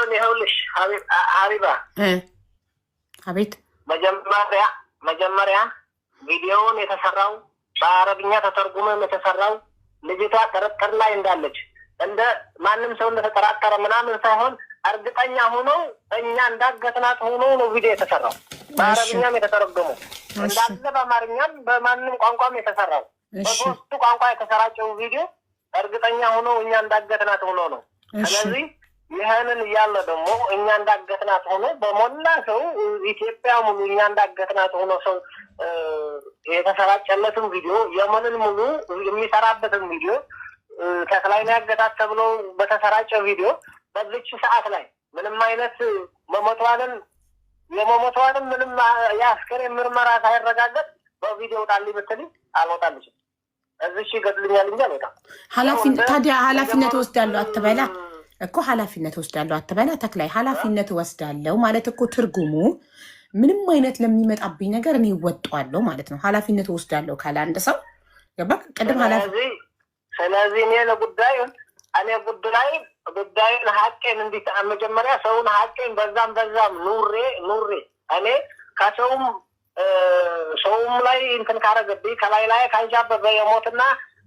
ቪዲዮውን ይኸውልሽ ሀቢባ አቤት መጀመሪያ ቪዲዮውን የተሰራው በአረብኛ ተተርጉመም የተሰራው ልጅቷ ጥርጥር ላይ እንዳለች እንደ ማንም ሰው እንደተጠራጠረ ምናምን ሳይሆን እርግጠኛ ሆኖ እኛ እንዳገትናት ሆኖ ነው ቪዲዮ የተሰራው። በአረብኛም የተተረጎመው እንዳለ በአማርኛም በማንም ቋንቋም የተሰራው በሶስቱ ቋንቋ የተሰራጨው ቪዲዮ እርግጠኛ ሆኖ እኛ እንዳገትናት ሆኖ ነው። ስለዚህ ይሄንን እያለ ደግሞ እኛ እንዳገትናት ሆኖ በሞላ ሰው ኢትዮጵያ ሙሉ እኛ እንዳገትናት ሆኖ ሰው የተሰራጨለትን ቪዲዮ የመንን ሙሉ የሚሰራበትን ቪዲዮ ተክላይ ነው ያገታት ተብሎ በተሰራጨ ቪዲዮ በዚች ሰዓት ላይ ምንም አይነት የመሞቷንም ምንም ያስከሬን ምርመራ ሳይረጋገጥ በቪዲዮ ጣልኝ ብትል አልወጣልሽም። እዚሽ ይገድልኛል እንጂ አልወጣም። ታዲያ ኃላፊነት ወስዳለሁ አትበላ እኮ ኃላፊነት ወስዳለሁ አትበላ። ተክላይ ኃላፊነት ወስዳለሁ ማለት እኮ ትርጉሙ ምንም አይነት ለሚመጣብኝ ነገር እኔ እወጣለሁ ማለት ነው። ኃላፊነት ወስዳለሁ ካለ አንድ ሰው ገባ ቅድም ስለዚህ እኔ ለጉዳዩን ጉዳዩን ሀቄን እንዲህ መጀመሪያ ሰውን ሀቄን በዛም ኑሬ እኔ ከሰውም ላይ እንትን ካረገብኝ ከላይ ካልጃበበ የሞትና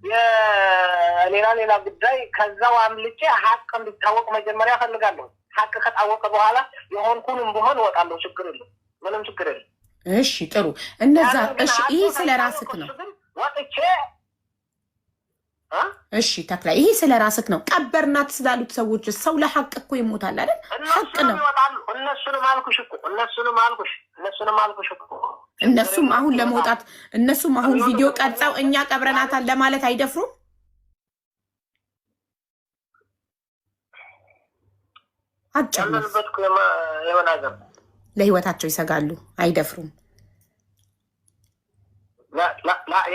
የሌላ ጉዳይ ከዛው አምልጬ ሀቅ እንዲታወቅ መጀመሪያ ፈልጋለሁ። ሀቅ ከታወቀ በኋላ የሆንኩንም ብሆን እወጣለሁ። ችግር የለም፣ ምንም ችግር የለም። እሺ ጥሩ። እነዛ እሺ፣ ይሄ ስለራስክ ነው ወጥቼ እሺ ተክላይ ይሄ ስለራስክ ነው። ቀበርናት ስላሉት ሰዎች ሰው ለሐቅ እኮ ይሞታል አይደል? ሐቅ ነው። እነሱንም አልኩሽ እኮ እነሱም አሁን ለመውጣት እነሱም አሁን ቪዲዮ ቀርጸው እኛ ቀብረናታል ለማለት አይደፍሩም። አጫለበት ለህይወታቸው ይሰጋሉ፣ አይደፍሩም።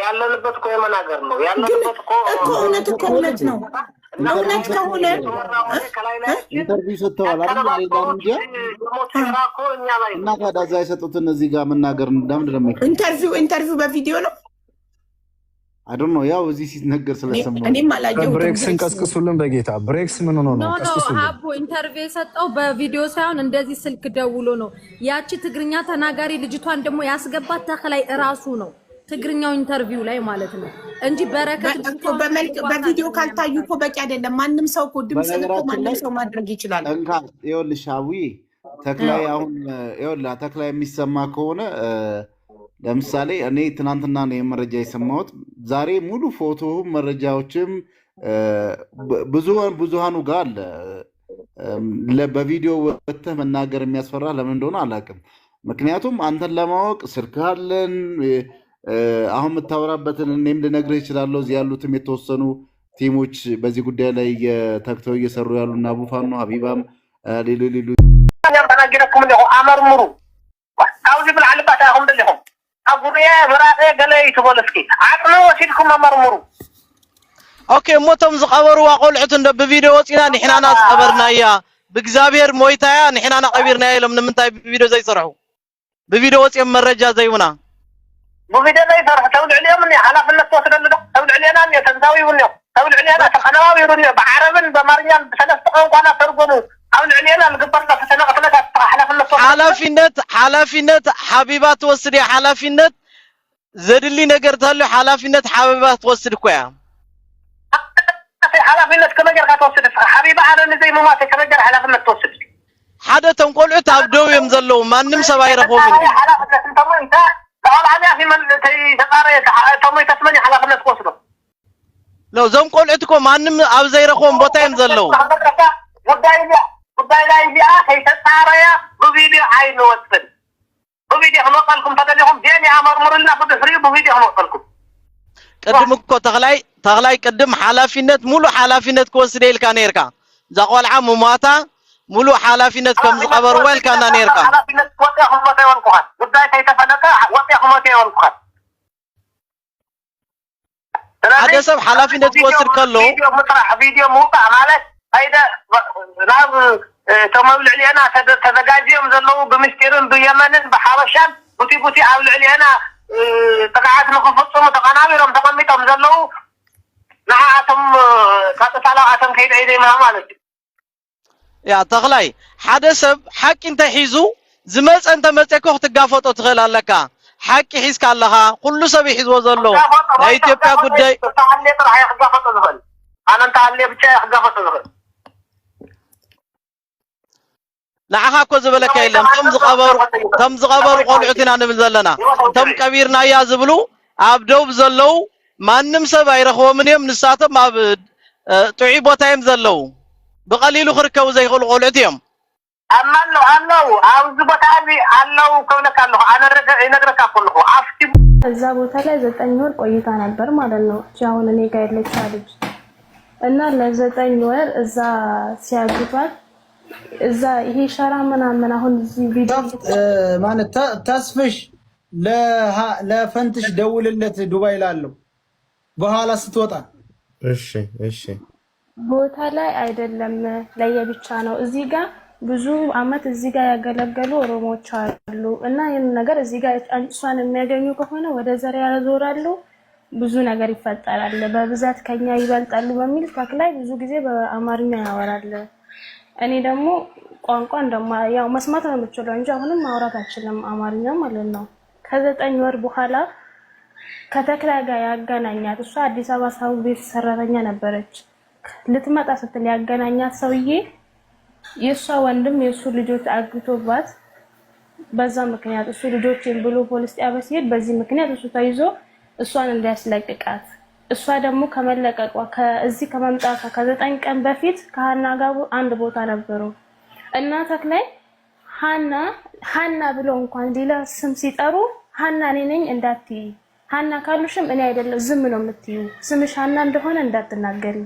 ያለንበት እኮ የመናገር ነው። ያለንበት እኮ እውነት ነው። እውነት ከሆነ ኢንተርቪው ሰጥተዋል አይደል? እና ታዲያ እዛ የሰጡትን እዚህ ጋር መናገር እንደምንድን ነው? ኢንተርቪው በቪዲዮ ነው አይደል ነው? ያው እዚህ ሲነገር ስለሰማሁ እኔም አላየሁትም። ብሬክስን ቀስቅሱልን በጌታ ብሬክስ ምን ሆኖ ነው? ቀስቅሱልን። ሀቦ ኢንተርቪው የሰጠው በቪዲዮ ሳይሆን እንደዚህ ስልክ ደውሎ ነው። ያቺ ትግርኛ ተናጋሪ ልጅቷን ደግሞ ያስገባት ተክላይ እራሱ ነው። ትግርኛው ኢንተርቪው ላይ ማለት ነው እንጂ በረከት እኮ በቪዲዮ ካልታዩ እኮ በቂ አይደለም። ማንም ሰው እኮ ድምጽን እኮ ማንም ሰው ማድረግ ይችላል። ይኸውልሽ አዊ ተክላይ አሁን ይኸውልህ ተክላይ የሚሰማ ከሆነ ለምሳሌ እኔ ትናንትና ነው የመረጃ የሰማሁት። ዛሬ ሙሉ ፎቶ መረጃዎችም ብዙሃኑ ጋር አለ። በቪዲዮ ወጥተህ መናገር የሚያስፈራ ለምን እንደሆነ አላውቅም። ምክንያቱም አንተን ለማወቅ ስልክ አለን። አሁን የምታወራበትን እኔም ልነግርህ እችላለሁ። እዚህ ያሉትም የተወሰኑ ቲሞች በዚህ ጉዳይ ላይ ተግተው እየሰሩ ያሉና አቡፋኖ ሀቢባም ሌሎ ተናገረኩም ነው አመርምሩ አውዚ ብልዓልባት አሁን ደልኩም አጉሪያ ምራጤ ገለይ ትቦለስኪ አጥኖ ወሲድኩም አመርምሩ ኦኬ ሞቶም ዝቀበሩዋ ቆልዑት እንደ በቪዲዮ ወፂና ንሕናና ዝቀበርናያ ብእግዚአብሔር ሞይታያ ንሕናና ቀቢርናያ ኢሎም ንምንታይ በቪዲዮ ዘይሰርሑ በቪዲዮ ወፂኦም መረጃ ዘይውና بفيديو زي صرح تقول عليهم اني حلفنا توصل له تقول علينا اني تنساوي ونيو تقول علينا تقناوي ونيو بعربن بماريان بثلاث قوانا ترجموا تقول علينا القبرنا في سنه ثلاثه حلفينت حبيبات توصلي حلفينت زدلي نغرتالو حلفينت حبيبات توصل كويا في حلفينت كما جرى توصل حبيبه على زي ما كما جرى حلفينت توصل حدا تنقلعوا تعبدوا يمزلوا ما نم سبا يرخوا مني حلفينت انت قال عليها في من تقارئ تمي تسمني حلفنا تقصده لو زم قلعتكم مانم اب زيرخون بوتا يمزلو ጉዳይ ላይ ቢያ ከይተጣራያ በቪዲዮ አይን ወጥተን በቪዲዮ ሆኖልኩም ተደልኩም ዴኒ አመርምሩልና በፍሪ በቪዲዮ ሆኖልኩም ቅድም እኮ ተክላይ ቅድም ኃላፊነት ሙሉ ኃላፊነት ከወስደ ይልካ ነርካ ዛቆልዓ ሙማታ ሙሉ ኃላፊነት ከም ዝቀበሩ ወልካና ነርካ ኃላፊነት ወጣ ሆኖታ ይወልኩሃል ጉዳይ ከይተፈለቀ ወጣ ሆኖታ ይወልኩሃል ሓደ ሰብ ኃላፊነት ወስድ ከሎ ቪዲዮ ሙቃ ማለት አይደ ናብ ተመብልዕ ሊና ተዘጋጅዮም ዘለው ብምስጢርን ብየመንን በሐበሻን ቡቲ አብልዕ ሊና ተቃዓት ንክፍጽሙ ተቀናቢሮም ተቀሚጦም ዘለው ንዓቶም ካጥታላ አቶም ከይደ ማለት يا تغلاي حدا سب حق انت حيزو زمص انت مصيكو تغافطو تخيل لك حق حيز كالها كل سب يحيز وزلو لا ኢትዮጵያ ጉዳይ تعالي طلع يغافطو زغل انا انت علي ብቻ يغافطو زغل نعها كو زبلك يلم تم زقبر قلعتنا نبل زلنا تم كبيرنا يا زبلو عبدو بزلو ማንም ሰብ አይረኸውም እኔም ንሳተም ኣብ ጥዒ ቦታይም ዘለው بقليل خركو زي يقول قولتهم أمانو أوز بتاعي أنو كونك أنو أنا رجع ينقرك أقوله عفتي الزابو ثلاث زتنور قويت أنا برمادلو جاونا نيجا لك شادج أنا لزتنور إذا سياقفات إذا هي شارع منا هون فيديو معنى تصفش لا فنتش دول اللي دبي لالو بحالا ستوطا እሺ ቦታ ላይ አይደለም ለየብቻ ነው እዚህ ጋር ብዙ አመት እዚህ ጋር ያገለገሉ ኦሮሞዎች አሉ እና ይሄን ነገር እዚህ ጋር አንሷን የሚያገኙ ከሆነ ወደ ዘር ያዞራሉ ብዙ ነገር ይፈጠራል በብዛት ከኛ ይበልጣሉ በሚል ተክላይ ብዙ ጊዜ በአማርኛ ያወራል እኔ ደግሞ ቋንቋ እንደማ ያው መስማት ነው የምችለው እንጂ አሁንም ማውራት አልችልም አማርኛ ማለት ነው ከ9 ወር በኋላ ከተክላይ ጋር ያገናኛት እሷ አዲስ አበባ ሳው ቤት ሰራተኛ ነበረች ልትመጣ ስትል ያገናኛት ሰውዬ የሷ ወንድም የሱ ልጆች አግቶባት በዛ ምክንያት እሱ ልጆችን ብሎ ፖሊስ ጣቢያ ሲሄድ በዚህ ምክንያት እሱ ተይዞ እሷን እንዲያስለቅቃት እሷ ደግሞ ከመለቀቋ ከዚህ ከመምጣቷ ከ9 ቀን በፊት ከሃና ጋር አንድ ቦታ ነበሩ እና ተክላይ ሃና ብሎ እንኳን ሌላ ስም ሲጠሩ ሃና ነኝ እንዳትይ ሃና ካሉሽም እኔ አይደለም ዝም ነው የምትዩ ስምሽ ሃና እንደሆነ እንዳትናገሪ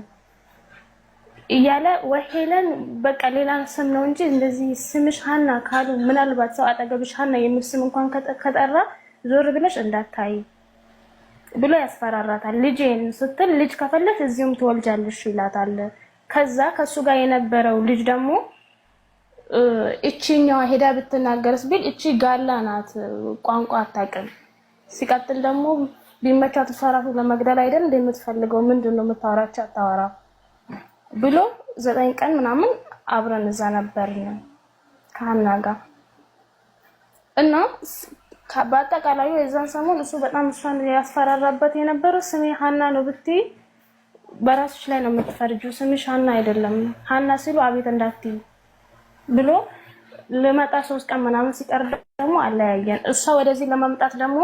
እያለ ወሄለን በቃ ሌላ ስም ነው እንጂ እንደዚህ ስምሽ ሃና ካሉ ምናልባት ሰው አጠገብሽ ሃና የሚል ስም እንኳን ከጠራ ዞር ብለሽ እንዳታይ ብሎ ያስፈራራታል ልጄን ስትል ልጅ ከፈለሽ እዚሁም ትወልጃለሽ ይላታል ከዛ ከሱ ጋር የነበረው ልጅ ደግሞ እቺኛው ሄዳ ብትናገርስ ቢል እቺ ጋላ ናት ቋንቋ አታውቅም ሲቀጥል ደግሞ ቢመቻት ተሰራቱ ለመግደል አይደል እንደምትፈልገው ምንድነው የምታወራቸው አታወራ ብሎ 9 ቀን ምናምን አብረን እዛ ነበርን ከሃና ጋር እና በአጠቃላይ የዛን ሰሞን እሱ በጣም እሷን ያስፈራራበት የነበረው ስሜ ሃና ነው ብትይ በራስሽ ላይ ነው የምትፈርጂው ስምሽ ሃና አይደለም ሃና ሲሉ አቤት እንዳትይ ብሎ ለማጣ 3 ቀን ምናምን ሲቀር ደግሞ አለያየን እሷ ወደዚህ ለማምጣት ደግሞ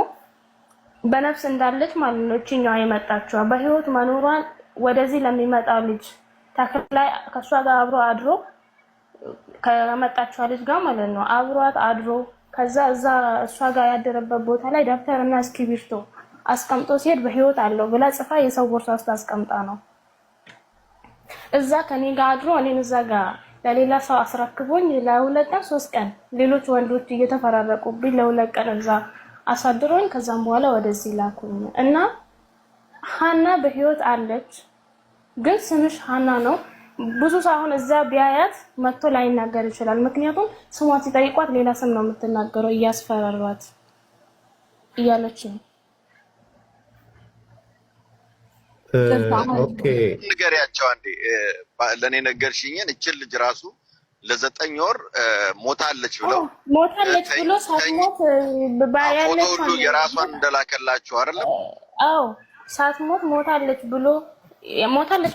በነፍስ እንዳለች ማለት ነው እቺኛው የመጣችው በህይወት መኖሯን ወደዚህ ለሚመጣው ልጅ ተክላይ ከሷ ጋር አብሮ አድሮ ከመጣችው ልጅ ጋር ማለት ነው አብሯት አድሮ ከዛ እዛ እሷ ጋር ያደረበት ቦታ ላይ ደብተርና እስክሪብቶ አስቀምጦ ሲሄድ በህይወት አለው ብላ ጽፋ የሰው ቦርሳ ውስጥ አስቀምጣ ነው እዛ ከኔ ጋር አድሮ እኔን እዛ ጋር ለሌላ ሰው አስረክቦኝ ለ2 ቀን 3 ቀን ሌሎች ወንዶች እየተፈራረቁብኝ ለ2 ቀን እዛ አሳድሮኝ ከዛም በኋላ ወደዚህ ላኩኝ እና ሃና በህይወት አለች ግን ስምሽ ሃና ነው ብዙ ሳይሆን እዛ ቢያያት መጥቶ ላይናገር ይችላል ምክንያቱም ስሟ ሲጠይቋት ሌላ ስም ነው የምትናገረው እያስፈራራት እያለች ነው ኦኬ ንገሪያቸው አንዴ ለኔ ነገርሽኝን እቺ ልጅ ራሱ ለ9 ወር ሞታለች ብለው ሳትሞት ባያለች ሁሉ የራሷን እንደላከላችሁ አይደለም አዎ ሳትሞት ሞታለች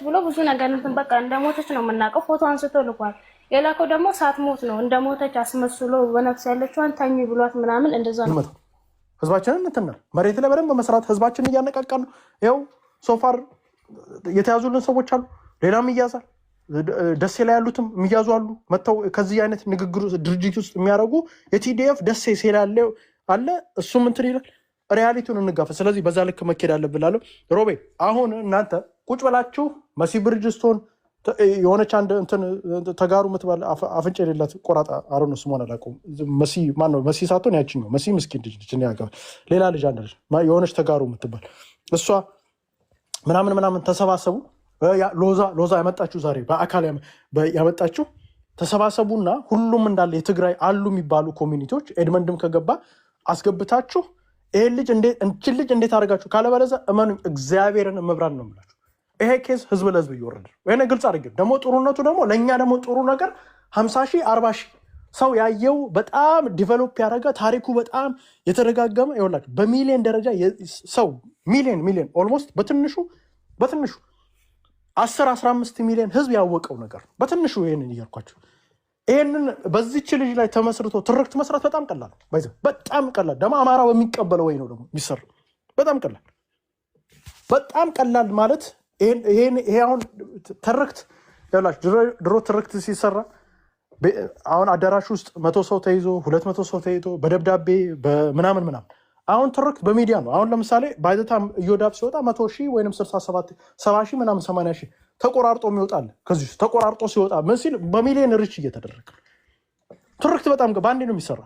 ብሎ ብዙ ነገር እንትን በቃ እንደሞተች ነው የምናውቀው ፎቶ አንስቶ ልኳል የላከው ደግሞ ሳትሞት ነው እንደሞተች አስመስሎ በነፍስ ያለችዋን ታኝ ብሏት ምናምን እንደዛ ነው ህዝባችንን እንትና መሬት ላይ በደንብ መስራት ህዝባችንን እያነቃቃን ነው ይኸው ሶፋር የተያዙልን ሰዎች አሉ ሌላም ይያዛል ደሴ ላይ ያሉትም የሚያዙ አሉ መተው ከዚህ አይነት ንግግር ድርጅት ውስጥ የሚያረጉ የቲዲኤፍ ደሴ ሲላል አለ እሱም እንትን ይላል ሪያሊቲውን እንጋፈ ስለዚህ በዛ ልክ መከዳ አለብላለው ሮቤ አሁን እናንተ ቁጭ ብላችሁ መሲ ብርጅስቶን የሆነች አንድ እንትን ተጋሩ ምትባል አፍንጭ የሌላት ቆራጣ አሮ ነው ስሟን አላውቀውም መሲ ማን ነው መሲ ሳትሆን ያቺኛው መሲ ምስኪን ልጅ እኔ ያገባ ሌላ ልጅ አንድ ልጅ የሆነች ተጋሩ ምትባል እሷ ምናምን ተሰባሰቡ ሎዛ ያመጣችሁ ዛሬ በአካል ያመጣችሁ ተሰባሰቡና ሁሉም እንዳለ የትግራይ አሉ የሚባሉ ኮሚኒቲዎች ኤድመንድም ከገባ አስገብታችሁ ይሄ ልጅ እንዴት አደረጋችሁ ካለበለዚያ እመኑ እግዚአብሔርን መብራን ነው የምላችሁ ይሄ ኬዝ ህዝብ ለህዝብ እየወረደ ይሄን ግልጽ አድርጌ ደግሞ ጥሩነቱ ደግሞ ለኛ ደግሞ ጥሩ ነገር 50 ሺህ 40 ሺህ ሰው ያየው በጣም ዲቨሎፕ ያደረገ ታሪኩ በጣም የተደጋገመ ይወላችሁ በሚሊዮን ደረጃ ሰው ሚሊዮን ኦልሞስት በትንሹ 10-15 ሚሊዮን ህዝብ ያወቀው ነገር በትንሹ ይሄንን እያልኳችሁ ይሄንን በዚህች ልጅ ላይ ተመስርቶ ትርክት መስራት በጣም ቀላል ነው። በጣም ቀላል ደግሞ አማራው የሚቀበለው ወይ ነው ደግሞ የሚሰራ በጣም ቀላል ማለት ይሄ አሁን ትርክት ያላችሁ ድሮ ትርክት ሲሰራ አሁን አዳራሽ ውስጥ 100 ሰው ተይዞ 200 ሰው ተይዞ በደብዳቤ በምናምን አሁን ትርክት በሚዲያ ነው። አሁን ለምሳሌ ባይዘታም እዮዳብ ሲወጣ 100 ሺህ ወይንም 67 70 ሺህ ምናምን 80 ሺህ ተቆራርጦ የሚወጣል ከዚህ ተቆራርጦ ሲወጣ ምን ሲል በሚሊዮን ሪች እየተደረገ ትርክት በጣም በአንዴ ነው የሚሰራ።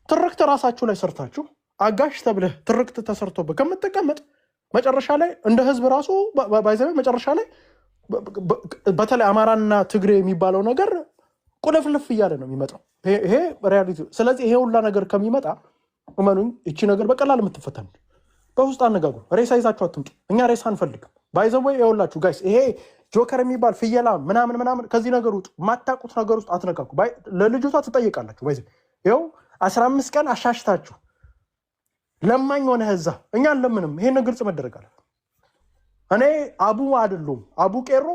ትርክት ራሳችሁ ላይ ሰርታችሁ አጋሽ ተብለህ ትርክት ተሰርቶበት ከምትቀመጥ መጨረሻ ላይ እንደ ህዝብ ራሱ ባይዘው መጨረሻ ላይ በተለይ አማራና ትግሬ የሚባለው ነገር ቁልፍልፍ እያለ ነው የሚመጣው። ይሄ ሪያሊቲ። ስለዚህ ይሄ ሁላ ነገር ከሚመጣ እመኑኝ እቺ ነገር በቀላል የምትፈተን በውስጥ አነጋግሩ። ሬሳ ይዛችሁ አትምጡ። እኛ ሬሳ አንፈልግም። ባይዘው ይኸውላችሁ ጋይስ ይሄ ጆከር የሚባል ፍየላ ምናምን ከዚህ ነገር ውጡ። ማታቁት ነገር ውስጥ አትነካኩ። ለልጅቷ ትጠይቃላችሁ። ባይዘው ይኸው 15 ቀን አሻሽታችሁ ለማኝ ሆነ ህዛ እኛን ለምንም ይሄን ግልጽ መደረግ አለ። እኔ አቡ አይደለም አቡ ቄሮ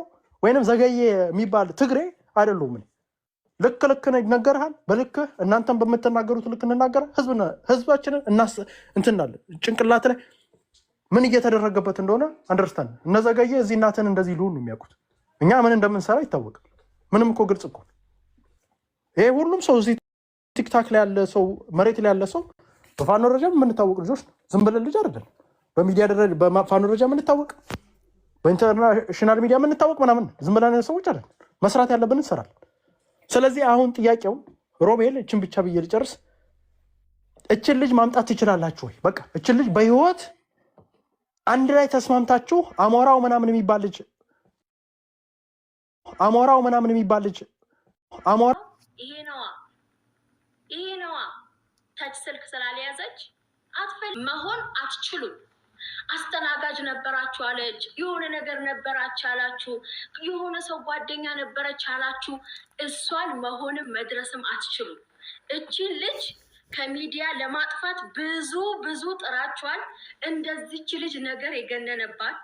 ወይንም ዘገየ የሚባል ትግሬ አይደለም። ልክ ይነገርሃል። በልክ እናንተም በመተናገሩት ልክ እንናገር። ህዝባችንን እንትናለን ጭንቅላት ላይ ምን እየተደረገበት እንደሆነ አንደርስታንድ። እነዘገየ እዚህ እናትን እንደዚህ ሊሆን ነው የሚያውቁት። እኛ ምን እንደምንሰራ ይታወቃል። ምንም እኮ ግልጽ እኮ ይሄ ሁሉም ሰው እዚህ ቲክታክ ላይ ያለ ሰው መሬት ላይ ያለ ሰው በፋኖ ደረጃ የምንታወቅ ልጆች ዝም ብለን ልጅ አይደለም። በሚዲያ ደረጃ በፋኖ ደረጃ የምንታወቅ በኢንተርናሽናል ሚዲያ የምንታወቅ ምናምን ዝም ብለን ሰዎች አይደለም። መስራት ያለብን እንሰራለን። ስለዚህ አሁን ጥያቄው ሮቤል እችን ብቻ ብዬ ልጨርስ። እችን ልጅ ማምጣት ትችላላችሁ ወይ? በቃ እችን ልጅ በህይወት አንድ ላይ ተስማምታችሁ አሞራው ምናምን የሚባል ልጅ ይሄ ነዋ ታች ስልክ ስላልያዘች መሆን አትችሉም። አስተናጋጅ ነበራችሁ አለች፣ የሆነ ነገር ነበራች አላችሁ፣ የሆነ ሰው ጓደኛ ነበረች አላችሁ። እሷን መሆንም መድረስም አትችሉም። እቺን ልጅ ከሚዲያ ለማጥፋት ብዙ ጥራችኋል። እንደዚች ልጅ ነገር የገነነባት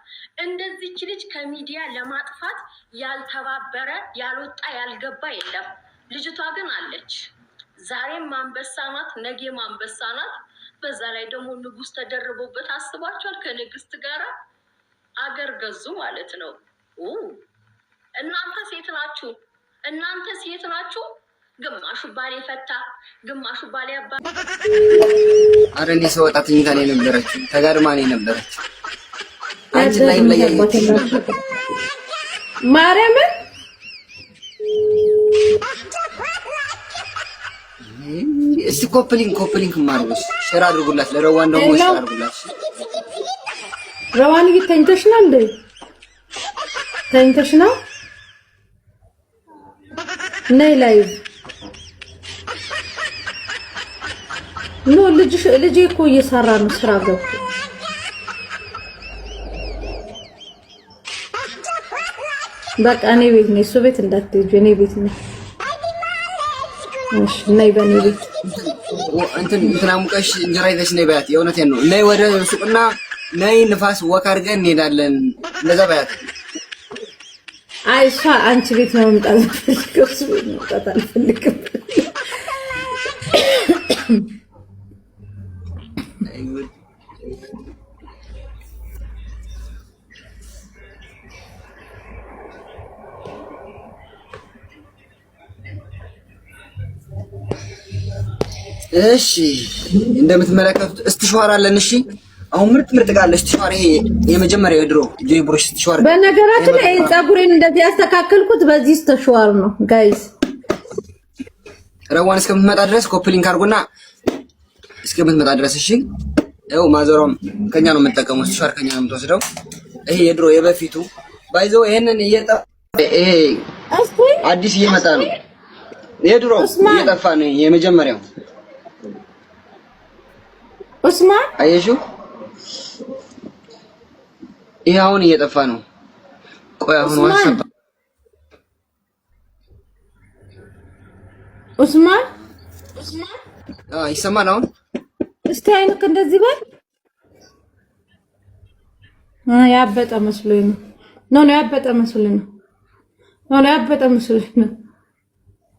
እንደዚች ልጅ ከሚዲያ ለማጥፋት ያልተባበረ ያልወጣ ያልገባ የለም። ልጅቷ ግን አለች። ዛሬም አንበሳ ናት፣ ነገም አንበሳ ናት። በዛ ላይ ደግሞ ንጉስ ተደርቦበት አስባችኋል። ከንግስት ጋራ አገር ገዙ ማለት ነው። እናንተ ሴት ናችሁ። ግማሹ ባሌ ፈታ፣ ግማሹ ባሌ አባ አረ እኔ ሰው ወጣት እንታ ነው ነበረች፣ ተጋድማ ነው ነበረች። አንቺ ላይ ማርያም እስቲ ኮፕሊንግ ማርጎስ ሼር አድርጉላት። ለረዋን ደግሞ ሼር አድርጉላት። ረዋን ተኝተሽ ነው እንዴ? ተኝተሽ ነው? ነይ ላይቭ ኖ ልጅ እኮ እየሰራ ነው ስራ ገብቶ። በቃ እኔ ቤት ነኝ፣ እሱ ቤት እንዳትሄጂ፣ እኔ ቤት ነኝ። እሺ ነይ በኔ ቤት እንትና ሙቀሽ እንጀራ ይዘሽ ነይ በያት። የእውነቴን ነው። ነይ ወደ ሱቅና ነይ ንፋስ ወክ አድርገን እንሄዳለን። እንደዛ በያት። አይ እሷ አንቺ ቤት ነው መምጣት ፈልገው፣ እሱ ቤት መምጣት አልፈልግም። እሺ እንደምትመለከቱት እስትሽዋር አለን። እሺ አሁን ምርጥ ጋር እስትሽዋር፣ ይሄ የመጀመሪያው የድሮ ጆይ ብሩሽ እስትሽዋር። በነገራችን ላይ ፀጉሬን እንደዚህ ያስተካከልኩት በዚህ እስትሽዋር ነው ጋይስ። ረዋን እስከምትመጣ ድረስ ኮፕሊንግ አድርጉና እስከምትመጣ ድረስ እሺ። ያው ማዘሯም ከኛ ነው የምንጠቀመው፣ እስትሽዋር ከኛ ነው የምትወስደው። ይሄ የድሮ የበፊቱ ባይዘው ይሄንን ይሄ አዲስ እየመጣ ነው። የድሮ እየጠፋ ነው የመጀመሪያው። ኡስማን አየሽው? ይሄ አሁን እየጠፋ ነው። ቆይ አሁን ዋትስአፕ ኡስማን ይሰማል አሁን? እስቲ አይንክ እንደዚህ በል። ያበጠ መስሎኝ ነው። ኖ ያበጠ መስሎኝ ነው። ኖ ያበጠ መስሎኝ ነው።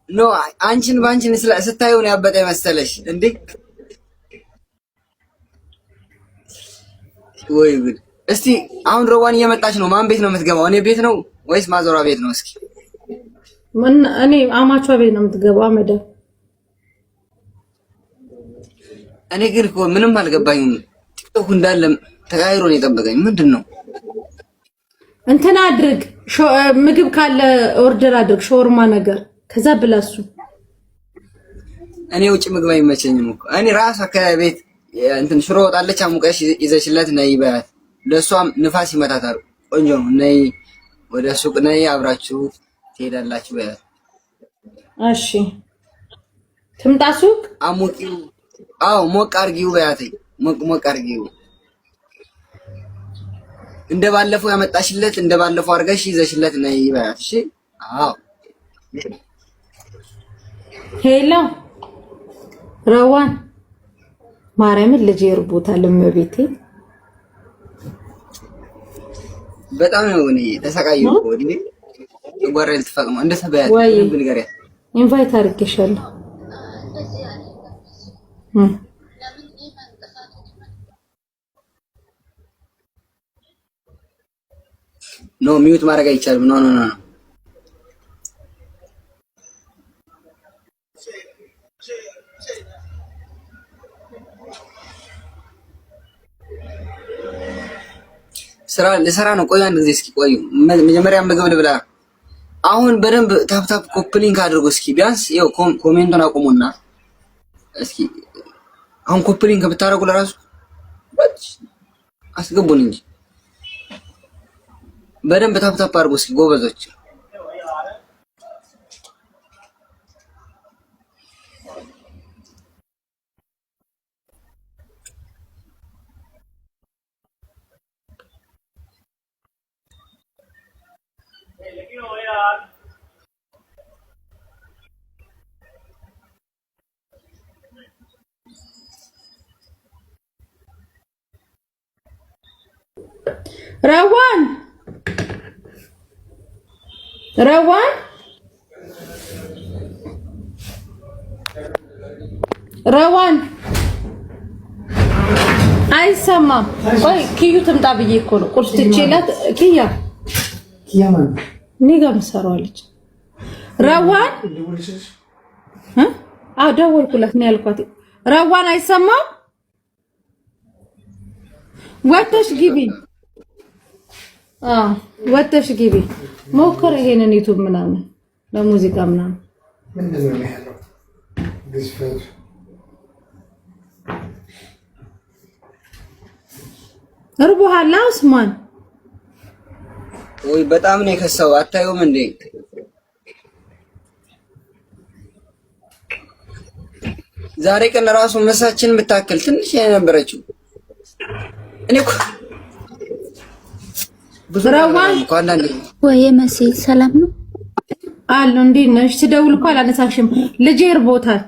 ኖ አንቺን ባንቺን ስታየው ነው ያበጠ መሰለሽ እንዴ? ወይ ጉድ! እስቲ አሁን ረዋን እየመጣች ነው። ማን ቤት ነው የምትገባው? እኔ ቤት ነው ወይስ ማዞራ ቤት ነው? እስኪ እኔ አማቿ ቤት ነው የምትገባው። አመደ እኔ ግን እኮ ምንም አልገባኝም። ቲክቶክ እንዳለ ተጋይሮ ነው የጠበቀኝ። ምንድነው? እንትን አድርግ፣ ምግብ ካለ ኦርደር አድርግ፣ ሾርማ ነገር ከዛ ብላሱ። እኔ ውጭ ምግብ አይመቸኝም እኮ። እኔ ራሷ ከቤት እንትን ሽሮ ወጣለች፣ አሙቀሽ ይዘሽለት ነይ በያት። ለሷም ንፋስ ይመታታል። ቆንጆ ነው። ነይ ወደ ሱቅ ነይ፣ አብራችሁ ትሄዳላችሁ በያት። እሺ ትምጣ ሱቅ አሙቂው። አዎ ሞቅ አርጊው በያት። ሞቅ አርጊው። እንደባለፈው ያመጣሽለት እንደባለፈው አርገሽ ይዘሽለት ነይ በያት። እሺ አዎ። ሄሎ ረዋን ማርያምን ልጅ ይርቦታል። እመቤቴ በጣም ነው እኔ ተሰቃየሁ እኮ እንዴ ጓራ ልትፈቅማ እንደሰበያት ንገሪያ። ኢንቫይት አድርጌሻለሁ። ኖ ሚዩት ማድረግ አይቻልም። ኖ ስራ ለስራ ነው። ቆይ አንድ ጊዜ እስኪ ቆዩ። መጀመሪያ ምግብ ልብላ። አሁን በደንብ ታፕታፕ ኮፕሊንግ አድርጎ እስኪ ቢያንስ ይኸው ኮሜንቱን አቁሙና እስኪ አሁን ኮፕሊንግ ብታረጉ ለራሱ አስገቡን እንጂ በደንብ ታፕታፕ አድርጎ እስኪ ጎበዞች። ረዋን አይሰማም። ቆይ ኪዩ ትምጣ ብዬ እኮ ነው ቁርስ ትችላት። ኪያ ማለት እኔ ጋር መሰራዋለች። ረዋን ደወልኩላት ነው ያልኳት። ረዋን አይሰማም። ወተሽ ግቢ ወተሽ ግቢ። ሞከረ ይሄንን ዩቲዩብ ምናምን ለሙዚቃ ምናምን ምንድነው ያለው? ግዝፈት እርቦሃል ኡስማን? ወይ በጣም ነው የከሳው። አታዩም እንዴ? ዛሬ ቀን ራሱ መሳችን ብታከል ትንሽ የነበረችው እኔ እኮ ረዋን ወይ መሲ ሰላም ነው አሉ። እንዴት ነሽ? ስደውል እኮ አላነሳሽም። ልጄ እርቦታል።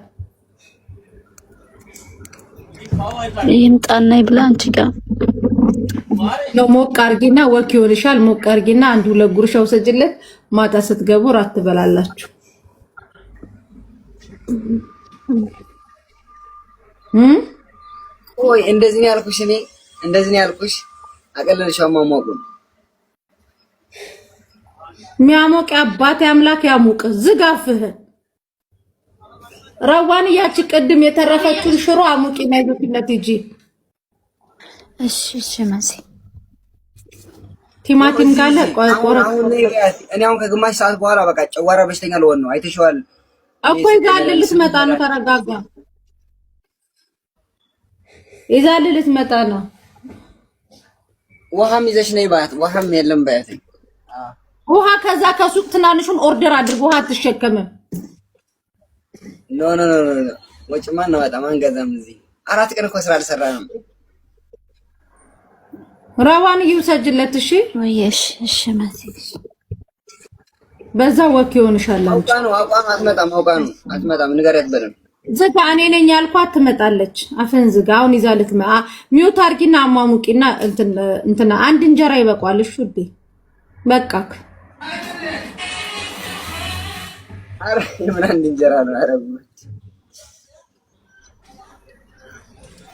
ይምጣና ይብላ። አንቺ ጋር ነው ሞቅ አርጊና ወክ ይሆንሻል። ሞቅ አርጊና አንዱ ለጉርሻ ውሰጅለት። ማታ ስትገቡ ራት ትበላላችሁ። ወይ እንደዚህ ነው ያልኩሽ። እኔ እንደዚህ ነው ያልኩሽ። አቀለልሽው ማሟቁ ሚያሞቅ አባቴ አምላክ ያሙቅ። ዝጋፍህ ረዋን ያቺ ቅድም የተረፈችውን ሽሮ አሙቂ ማይሉትነት ይጂ። እሺ መሲ ቲማቲም ካለ ቆረቆረ። እኔ አሁን ከግማሽ ሰዓት በኋላ በቃ ጨጓራ በሽተኛ ልሆን ነው። አይተሽዋል እኮ ይዛል ልትመጣ ነው። ተረጋጋ። ይዛል ልትመጣ ነው። ውሃም ይዘሽ ነይ ባያት። ውሃም የለም ባያት። ውሃ ከዛ ከሱቅ ትናንሹን ኦርደር አድርጎ ውሃ አትሸከምም። ኖ ወጭማ ነው በጣም አንገዛም። እዚህ 4 ቀን እኮ ስራ አልሰራንም። ረዋን ይውሰጅለት። እሺ ወይሽ እሺ መሲ በዛ ወክ ይሆንሻል። አውቃ ነው አትመጣም። ንገሪያት በደምብ ዝጋ። እኔ ነኝ ያልኳት ትመጣለች። አፈን ዝጋ። አሁን ይዛ ልትመጣ ሚውት አርጊና አሟሙቂና እንትና አንድ እንጀራ ይበቃዋል። እሺ ውዴ በቃክ። አረ ምን አንድ እንጀራ ነው? አረ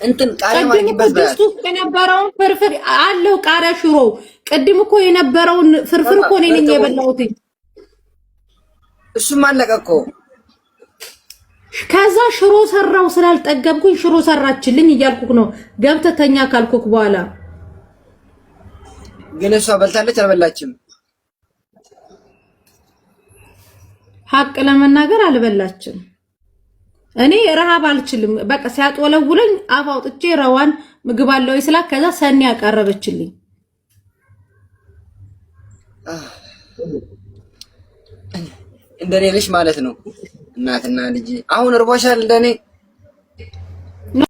እንትን ቃሪያ ማርጊበት በስቱ የነበረውን ፍርፍር አለው ቃሪያ ሽሮ ቅድም እኮ የነበረውን ፍርፍር እኮ እኔ ነኝ የበላሁት። እሱም አለቀ እኮ። ከዛ ሽሮ ሰራው ስላልጠገብኩኝ ሽሮ ሰራችልኝ እያልኩክ ነው። ገብተተኛ ካልኩክ በኋላ ግን እሷ በልታለች አልበላችም? ሀቅ ለመናገር አልበላችም። እኔ ረሃብ አልችልም። በቃ ሲያጦለውለኝ አፍ አውጥቼ ረዋን ምግብ አለው ይስላ ከዛ ሰኒ ያቀረበችልኝ እንደኔ ልጅ ማለት ነው። እናትና ልጅ አሁን እርቦሻል እንደኔ